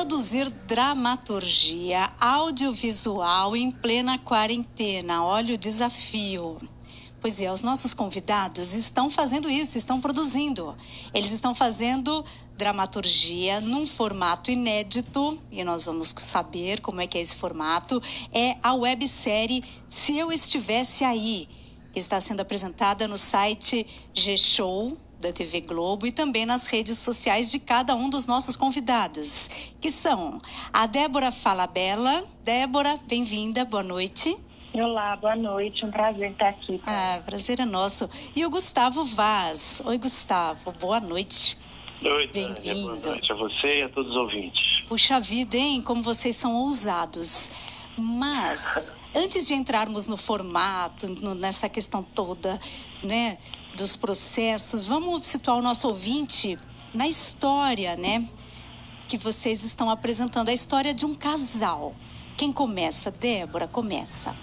Produzir dramaturgia audiovisual em plena quarentena. Olha o desafio. Pois é, os nossos convidados estão fazendo isso, estão produzindo. Eles estão fazendo dramaturgia num formato inédito, e nós vamos saber como é que é esse formato. É a websérie Se Eu Estivesse Aí, que está sendo apresentada no site G-Show da TV Globo e também nas redes sociais de cada um dos nossos convidados, que são a Débora Falabella. Débora, bem-vinda, boa noite. Olá, boa noite, um prazer estar aqui. Prazer é nosso. E o Gustavo Vaz. Oi, Gustavo, boa noite. Oi, bem-vindo. Boa noite a você e a todos os ouvintes. Puxa vida, hein? Como vocês são ousados. Mas, antes de entrarmos no formato, nessa questão toda, né, dos processos, vamos situar o nosso ouvinte na história, né, que vocês estão apresentando, a história de um casal. Quem começa? Débora, começa.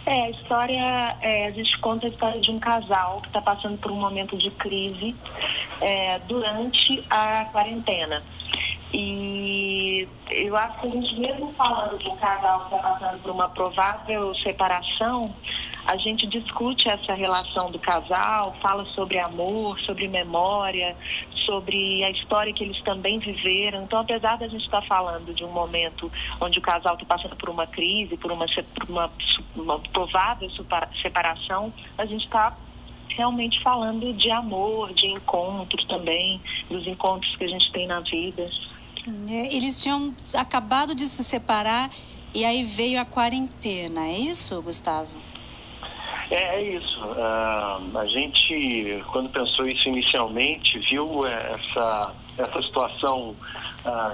A história, a gente conta a história de um casal que está passando por um momento de crise durante a quarentena. E eu acho que a gente, mesmo falando de um casal que está passando por uma provável separação, a gente discute essa relação do casal, fala sobre amor, sobre memória, sobre a história que eles também viveram. Então, apesar da gente estar falando de um momento onde o casal está passando por uma crise, por uma provável separação, a gente está realmente falando de amor, de encontros também, dos encontros que a gente tem na vida. Eles tinham acabado de se separar e aí veio a quarentena, é isso, Gustavo? É isso. A gente, quando pensou isso inicialmente, viu essa situação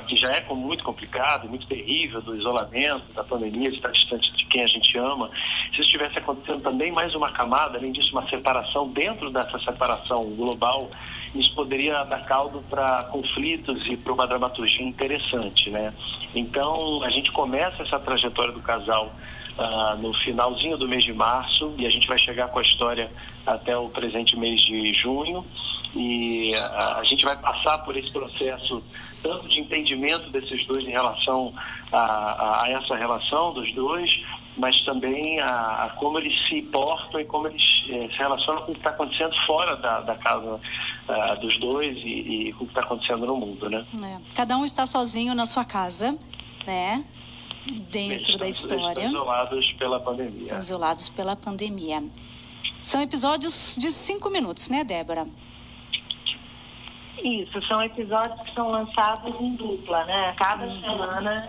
que já é muito complicada, muito terrível, do isolamento, da pandemia, de estar distante de quem a gente ama. Se estivesse acontecendo também mais uma camada, além disso, uma separação, dentro dessa separação global, isso poderia dar caldo para conflitos e para uma dramaturgia interessante, né? Então, a gente começa essa trajetória do casal no finalzinho do mês de março, e a gente vai chegar com a história até o presente mês de junho, e a gente vai passar por esse processo tanto de entendimento desses dois em relação a essa relação dos dois, mas também a como eles se portam e como eles se relacionam com o que está acontecendo fora da casa dos dois e com o que está acontecendo no mundo, né? Cada um está sozinho na sua casa, né? Dentro da história. Eles estão isolados pela pandemia. Isolados pela pandemia. São episódios de 5 minutos, né, Débora? Isso, são episódios que são lançados em dupla, né? Cada semana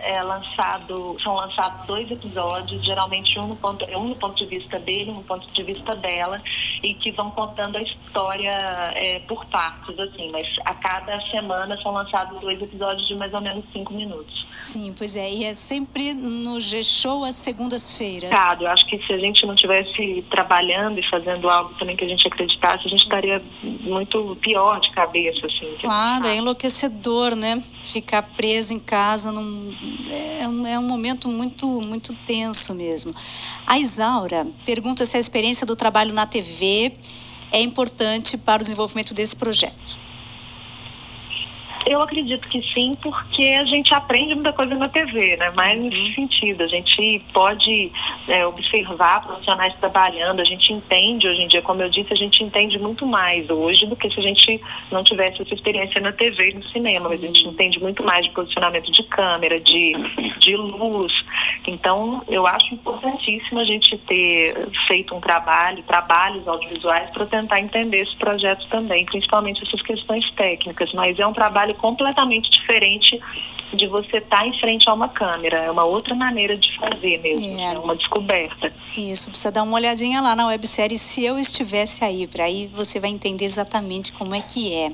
são lançados 2 episódios, geralmente um no ponto de vista dele, um no ponto de vista dela, e que vão contando a história por partes, assim, mas a cada semana são lançados 2 episódios de mais ou menos 5 minutos. Sim, pois é, e é sempre no G-Show às segundas-feiras. Eu acho que se a gente não estivesse trabalhando e fazendo algo também que a gente acreditasse, a gente estaria muito pior de cabeça, assim. Claro, é enlouquecedor, né? Ficar preso em casa é um momento muito, muito tenso mesmo. A Isaura pergunta se a experiência do trabalho na TV é importante para o desenvolvimento desse projeto. Eu acredito que sim, porque a gente aprende muita coisa na TV, né? Mas nesse sentido, a gente pode observar profissionais trabalhando, a gente entende hoje em dia, como eu disse, a gente entende muito mais hoje do que se a gente não tivesse essa experiência na TV e no cinema. Mas a gente entende muito mais de posicionamento de câmera, de luz. Então, eu acho importantíssimo a gente ter feito trabalhos audiovisuais para tentar entender esse projeto também, principalmente essas questões técnicas. Mas é um trabalho completamente diferente de você estar em frente a uma câmera. É uma outra maneira de fazer mesmo, é uma descoberta. Isso, precisa dar uma olhadinha lá na websérie Se Eu Estivesse Aí, para aí você vai entender exatamente como é que é.